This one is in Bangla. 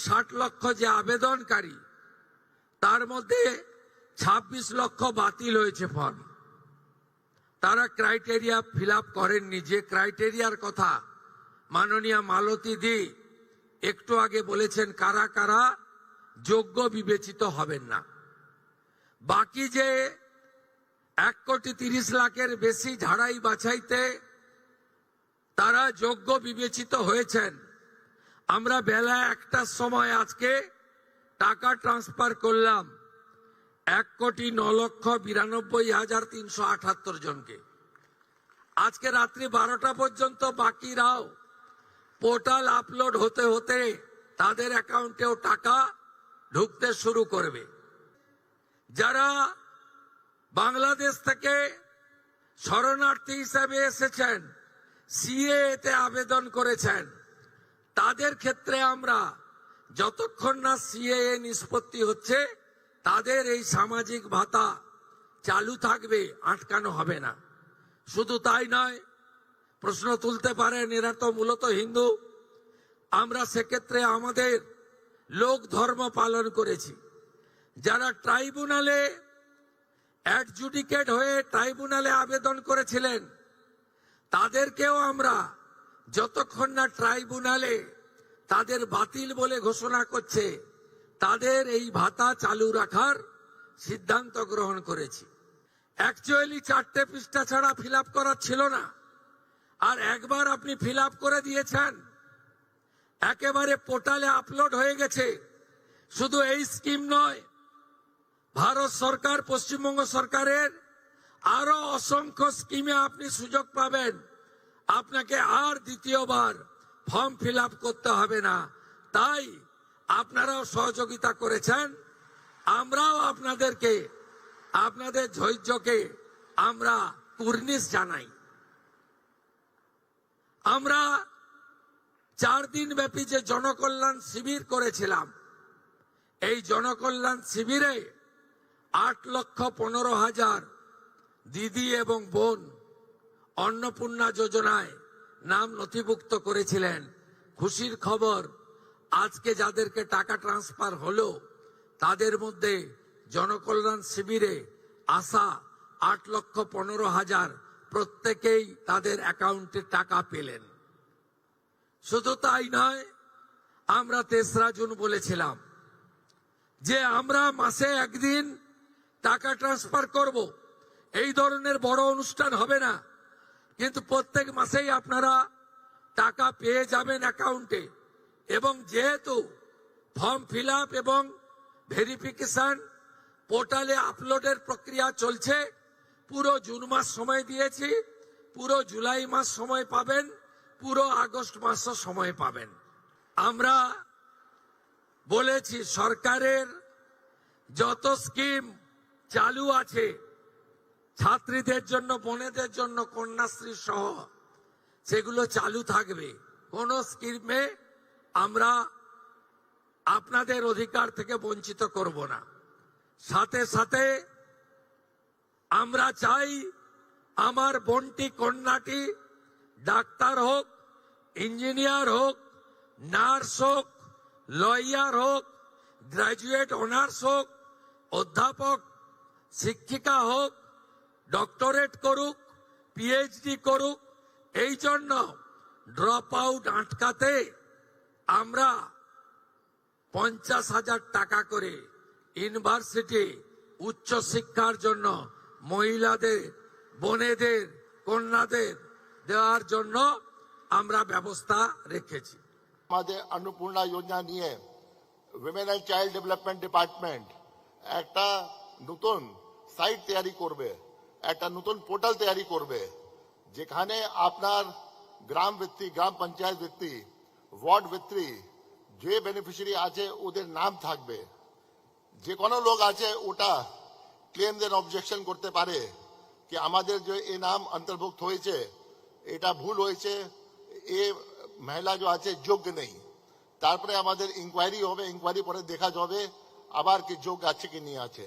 60 লক্ষ যে আবেদনকারী, তার মধ্যে 26 লক্ষ বাতিল হয়েছে ফর্ম। তারা ক্রাইটেরিয়া ফিল আপ করেননি। যে ক্রাইটেরিয়ার কথা মাননীয় মালতী দি একটু আগে বলেছেন, কারা কারা যোগ্য বিবেচিত হবেন না। বাকি যে 1,30,00,000-এর বেশি ঝাড়াই বাছাইতে তারা যোগ্য বিবেচিত হয়েছেন, আমরা বেলা 1টার সময় আজকে টাকা ট্রান্সফার করলাম 1,09,92,378 জনকে। আজকে রাত্রি 12টা পর্যন্ত বাকিরাও পোর্টাল আপলোড হতে হতে তাদের অ্যাকাউন্টেও টাকা ঢুকতে শুরু করবে। যারা বাংলাদেশ থেকে শরণার্থী হিসাবে এসেছেন, সিএতে আবেদন করেছেন, তাদের ক্ষেত্রে আমরা যতক্ষণ না সিএ নিষ্পত্তি হচ্ছে তাদের এই সামাজিক ভাতা চালু থাকবে, আটকানো হবে না। শুধু তাই নয়, প্রশ্ন তুলতে পারেন এরা তো মূলত হিন্দু। আমরা সেক্ষেত্রে আমাদের লোক ধর্ম পালন করেছি। যারা ট্রাইব্যুনালে অ্যাডজুডিকেট হয়ে ট্রাইব্যুনালে আবেদন করেছিলেন, তাদেরকেও আমরা যতক্ষণ না ট্রাইব্যুনালে তাদের বাতিল বলে ঘোষণা করছে, তাদের এই ভাতা চালু রাখার সিদ্ধান্ত গ্রহণ করেছি। অ্যাকচুয়ালি 4টে পৃষ্ঠা ছাড়া ফিল আপ করা ছিল না, আর একবার আপনি ফিল আপ করে দিয়েছেন, একেবারে পোর্টালে আপলোড হয়ে গেছে। শুধু এই স্কিম নয়, ভারত সরকার, পশ্চিমবঙ্গ সরকারের আরো অসংখ্য স্কিমে আপনি সুযোগ পাবেন। আপনাকে আর দ্বিতীয়বার ফর্ম ফিল আপ করতে হবে না। তাই আপনারাও সহযোগিতা করেছেন, আমরাও আপনাদেরকে, আপনাদের ধৈর্যকে আমরা কুর্নিশ জানাই। আমরা 4 দিন ব্যাপী যে জনকল্যাণ শিবির করেছিলাম, এই জনকল্যাণ শিবিরে 8,15,000 দিদি এবং বোন অন্নপূর্ণা যোজনায় নাম নথিভুক্ত করেছিলেন। খুশির খবর, আজকে যাদেরকে টাকা ট্রান্সফার হলো তাদের মধ্যে জনকল্যাণ শিবিরে আসা 8,15,000 প্রত্যেকেই তাদের অ্যাকাউন্টে টাকা পেলেন। শুধু তাই নয়, আমরা 3রা জুন বলেছিলাম যে আমরা মাসে একদিন টাকা ট্রান্সফার করব। এই ধরনের বড় অনুষ্ঠান হবে না, কিন্তু প্রত্যেক মাসেই আপনারা টাকা পেয়ে যাবেন অ্যাকাউন্টে। এবং যেহেতু ফর্ম ফিল আপ এবং ভেরিফিকেশন পোর্টালে আপলোডের প্রক্রিয়া চলছে, পুরো জুন মাস সময় দিয়েছি, পুরো জুলাই মাস সময় পাবেন, পুরো আগস্ট মাসও সময় পাবেন। আমরা বলেছি সরকারের যত স্কিম চালু আছে, ছাত্রীদের জন্য, বোনেদের জন্য, কন্যাশ্রী সহ, সেগুলো চালু থাকবে। কোন স্কিমে আমরা আপনাদের অধিকার থেকে বঞ্চিত করব না। সাথে সাথে আমরা চাই আমার বোনটি, কন্যাটি ডাক্তার হোক, ইঞ্জিনিয়ার হোক, নার্স হোক, লয়ার হোক, গ্রাজুয়েট অনার্স হোক, অধ্যাপক, শিক্ষিকা হোক, ডক্টরেট করুক, পিএইচডি করুক। এই জন্য ড্রপ আউট আটকাতে আমরা 50,000 টাকা করে ইউনিভার্সিটি উচ্চ শিক্ষার জন্য মহিলাদের, বোনেদের, কন্যাদের দেওয়ার জন্য আমরা ব্যবস্থা রেখেছি। আমাদের অন্নপূর্ণা যোজনা নিয়ে women and child development department একটা নতুন সাইট তৈরি করবে, একটা নতুন পোর্টাল তৈরি করবে, যেখানে আপনার গ্রাম ভিত্তিক, গ্রাম পঞ্চায়েত ভিত্তিক, ওয়ার্ড ভিত্তিক যে বেনিফিশিয়ারি আছে ওদের নাম থাকবে। যে কোনো লোক আছে ওটা ক্লেম দেন, অবজেকশন করতে পারে কি আমাদের যে এই নাম অন্তর্ভুক্ত হয়েছে এটা ভুল হয়েছে, এ মহিলা যে আছে যোগ্য নেই। তারপরে আমাদের ইনকোয়ারি হবে, ইনকোয়ারি পরে দেখা যাবে আবার কি যোগ্য আছে কি নিয়ে আছে।